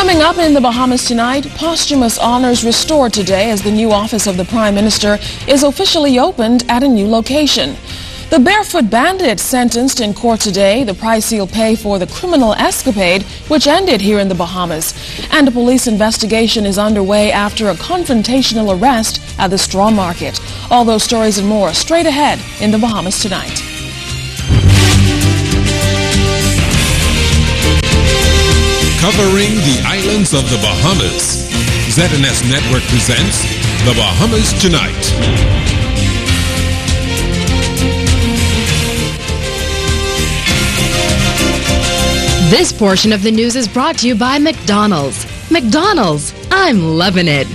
Coming up in the Bahamas tonight, posthumous honors restored today as the new office of the Prime Minister is officially opened at a new location. The barefoot bandit sentenced in court today, the price he'll pay for the criminal escapade which ended here in the Bahamas. And a police investigation is underway after a confrontational arrest at the straw market. All those stories and more straight ahead in the Bahamas tonight. Covering the islands of the Bahamas, ZNS Network presents The Bahamas Tonight. This portion of the news is brought to you by McDonald's. McDonald's, I'm loving it.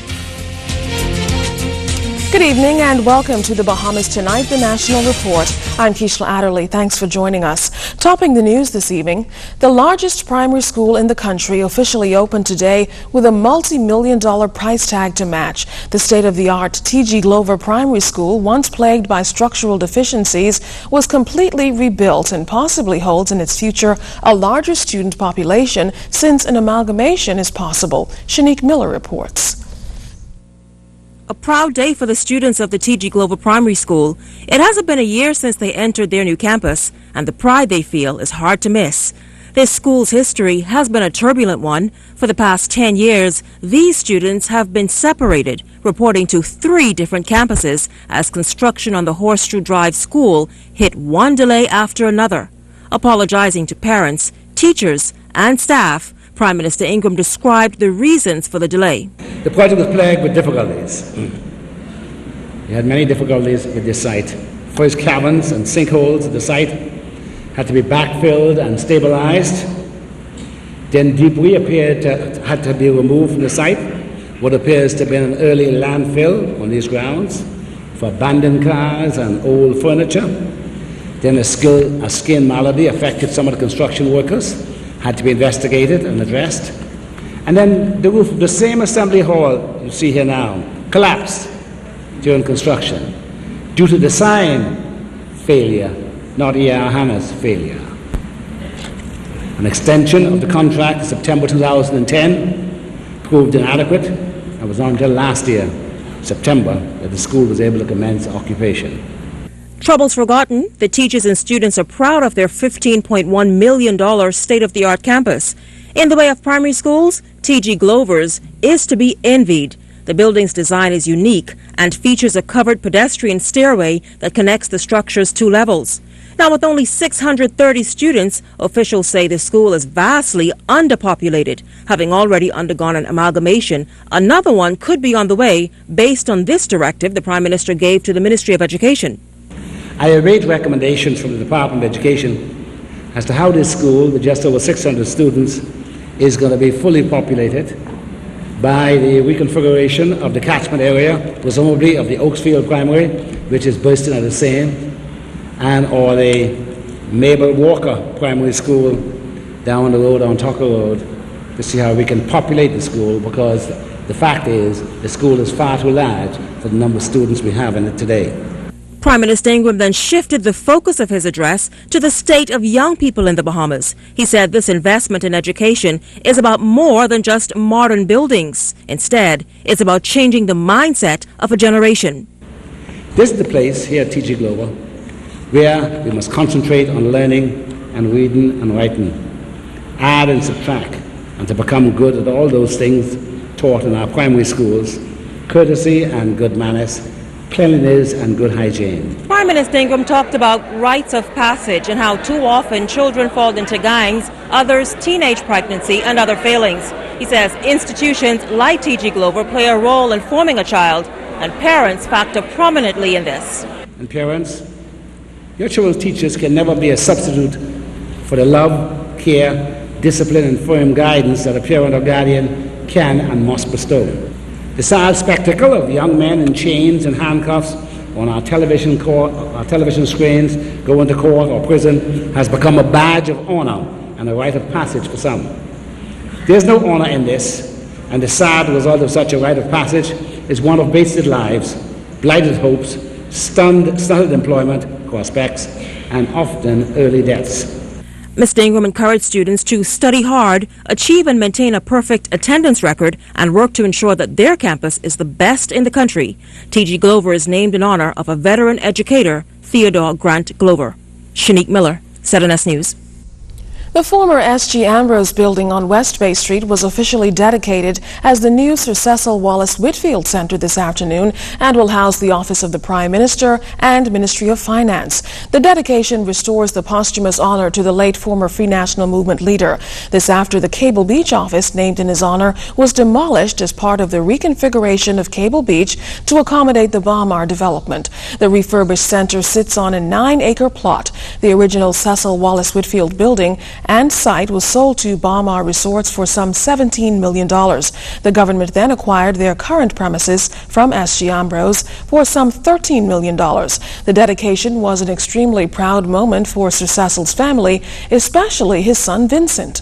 Good evening and welcome to the Bahamas Tonight, the National Report. I'm Keishla Adderley. Thanks for joining us. Topping the news this evening, the largest primary school in the country officially opened today with a multi-million-dollar price tag to match. The state-of-the-art T.G. Glover Primary School, once plagued by structural deficiencies, was completely rebuilt and possibly holds in its future a larger student population since an amalgamation is possible. Shanique Miller reports. A proud day for the students of the T.G. Glover Primary School. It hasn't been a year since they entered their new campus, and the pride they feel is hard to miss. This school's history has been a turbulent one. For the past 10 years, these students have been separated, reporting to 3 different campuses as construction on the Horseshoe Drive School hit one delay after another. Apologizing to parents, teachers, and staff, Prime Minister Ingram described the reasons for the delay. The project was plagued with difficulties. We had many difficulties with this site. First, caverns and sinkholes at the site had to be backfilled and stabilized. Then debris had to be removed from the site, what appears to have been an early landfill on these grounds for abandoned cars and old furniture. Then a skin malady affected some of the construction workers, had to be investigated and addressed. And then the roof of the same assembly hall you see here now collapsed during construction due to design failure, not E.R. Hanna's failure. An extension of the contract in September 2010 proved inadequate and was not until last year, September, that the school was able to commence occupation. Troubles forgotten, the teachers and students are proud of their $15.1 million state-of-the-art campus. In the way of primary schools, T.G. Glover's is to be envied. The building's design is unique and features a covered pedestrian stairway that connects the structure's 2 levels. Now, with only 630 students, officials say the school is vastly underpopulated. Having already undergone an amalgamation, another one could be on the way based on this directive the Prime Minister gave to the Ministry of Education. I await recommendations from the Department of Education as to how this school, with just over 600 students, is going to be fully populated by the reconfiguration of the catchment area, presumably of the Oaksfield Primary, which is bursting at the same, and or the Mabel Walker Primary School down the road on Tucker Road, to see how we can populate the school, because the fact is the school is far too large for the number of students we have in it today. Prime Minister Ingram then shifted the focus of his address to the state of young people in the Bahamas. He said this investment in education is about more than just modern buildings. Instead, it's about changing the mindset of a generation. This is the place here at T.G. Glover where we must concentrate on learning and reading and writing, add and subtract, and to become good at all those things taught in our primary schools: courtesy and good manners, cleanliness and good hygiene. Prime Minister Ingram talked about rites of passage and how too often children fall into gangs, others teenage pregnancy and other failings. He says institutions like T.G. Glover play a role in forming a child, and parents factor prominently in this. And parents, your children's teachers can never be a substitute for the love, care, discipline and firm guidance that a parent or guardian can and must bestow. The sad spectacle of young men in chains and handcuffs on our television screens going to court or prison has become a badge of honor and a rite of passage for some. There's no honor in this, and the sad result of such a rite of passage is one of wasted lives, blighted hopes, stunted employment prospects, and often early deaths. Mr. Ingram encouraged students to study hard, achieve and maintain a perfect attendance record, and work to ensure that their campus is the best in the country. T.G. Glover is named in honor of a veteran educator, Theodore Grant Glover. Shanique Miller, ZNS News. The former S.G. Ambrose building on West Bay Street was officially dedicated as the new Sir Cecil Wallace Whitfield Center this afternoon and will house the Office of the Prime Minister and Ministry of Finance. The dedication restores the posthumous honor to the late former Free National Movement leader. This after the Cable Beach office, named in his honor, was demolished as part of the reconfiguration of Cable Beach to accommodate the Bahamar development. The refurbished center sits on a 9-acre plot. The original Cecil Wallace Whitfield building and site was sold to Bahamar Resorts for some $17 million. The government then acquired their current premises from S.G. Ambrose for some $13 million. The dedication was an extremely proud moment for Sir Cecil's family, especially his son Vincent.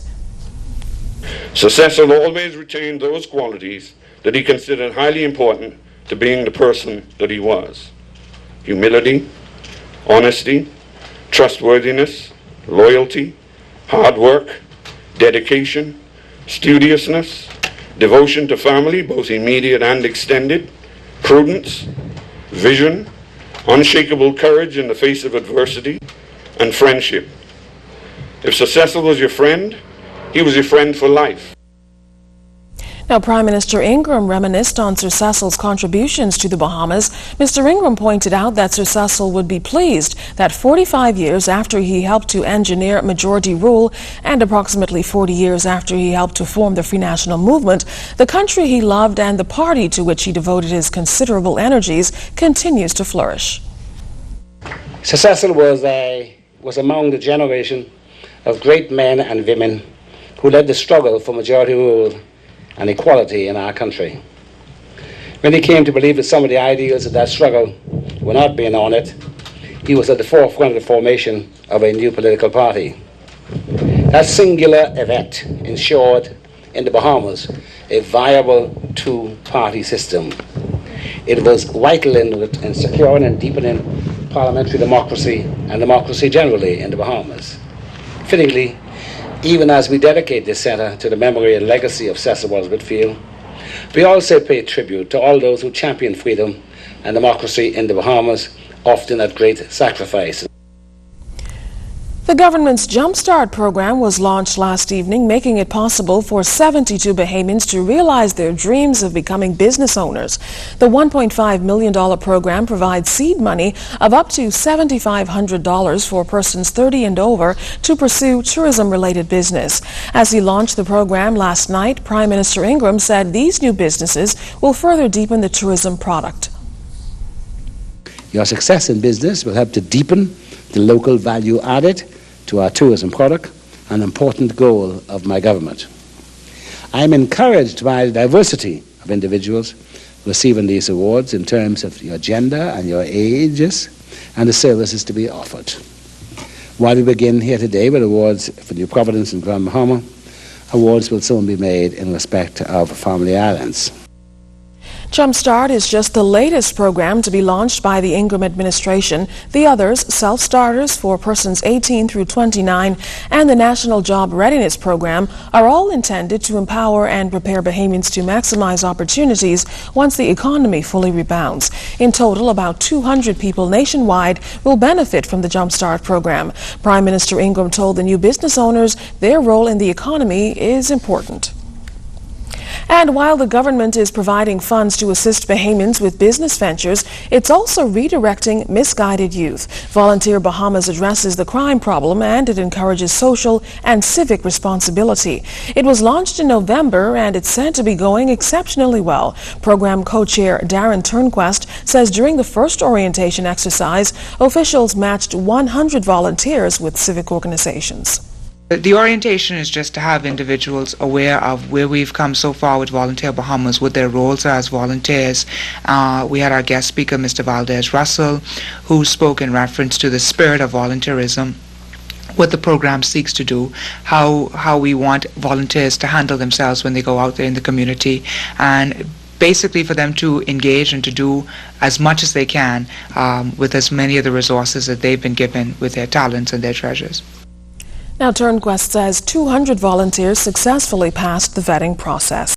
Sir Cecil always retained those qualities that he considered highly important to being the person that he was: humility, honesty, trustworthiness, loyalty, hard work, dedication, studiousness, devotion to family, both immediate and extended, prudence, vision, unshakable courage in the face of adversity, and friendship. If Sir Cecil was your friend, he was your friend for life. Now, Prime Minister Ingram reminisced on Sir Cecil's contributions to the Bahamas. Mr. Ingram pointed out that Sir Cecil would be pleased that 45 years after he helped to engineer majority rule and approximately 40 years after he helped to form the Free National Movement, the country he loved and the party to which he devoted his considerable energies continues to flourish. Sir Cecil was among the generation of great men and women who led the struggle for majority rule and equality in our country. When he came to believe that some of the ideals of that struggle were not being honoured, he was at the forefront of the formation of a new political party. That singular event ensured in the Bahamas a viable two-party system. It was vital in securing and deepening parliamentary democracy and democracy generally in the Bahamas. Fittingly, even as we dedicate this centre to the memory and legacy of Cecil Wallace Whitfield, we also pay tribute to all those who championed freedom and democracy in the Bahamas, often at great sacrifice. The government's Jumpstart program was launched last evening, making it possible for 72 Bahamians to realize their dreams of becoming business owners. The $1.5 million program provides seed money of up to $7,500 for persons 30 and over to pursue tourism-related business. As he launched the program last night, Prime Minister Ingram said these new businesses will further deepen the tourism product. Your success in business will help to deepen the local value added to our tourism product, an important goal of my government. I am encouraged by the diversity of individuals receiving these awards in terms of your gender and your ages and the services to be offered. While we begin here today with awards for New Providence and Grand Bahama, awards will soon be made in respect of Family Islands. Jumpstart is just the latest program to be launched by the Ingram administration. The others, self-starters for persons 18 through 29 and the National Job Readiness Program, are all intended to empower and prepare Bahamians to maximize opportunities once the economy fully rebounds. In total, about 200 people nationwide will benefit from the Jumpstart program. Prime Minister Ingram told the new business owners their role in the economy is important. And while the government is providing funds to assist Bahamians with business ventures, it's also redirecting misguided youth. Volunteer Bahamas addresses the crime problem and it encourages social and civic responsibility. It was launched in November and it's said to be going exceptionally well. Program co-chair Darren Turnquest says during the first orientation exercise, officials matched 100 volunteers with civic organizations. The orientation is just to have individuals aware of where we've come so far with Volunteer Bahamas, what their roles are as volunteers. We had our guest speaker, Mr. Valdez Russell, who spoke in reference to the spirit of volunteerism, what the program seeks to do, how we want volunteers to handle themselves when they go out there in the community, and basically for them to engage and to do as much as they can with as many of the resources that they've been given with their talents and their treasures. Now, TurnQuest says 200 volunteers successfully passed the vetting process.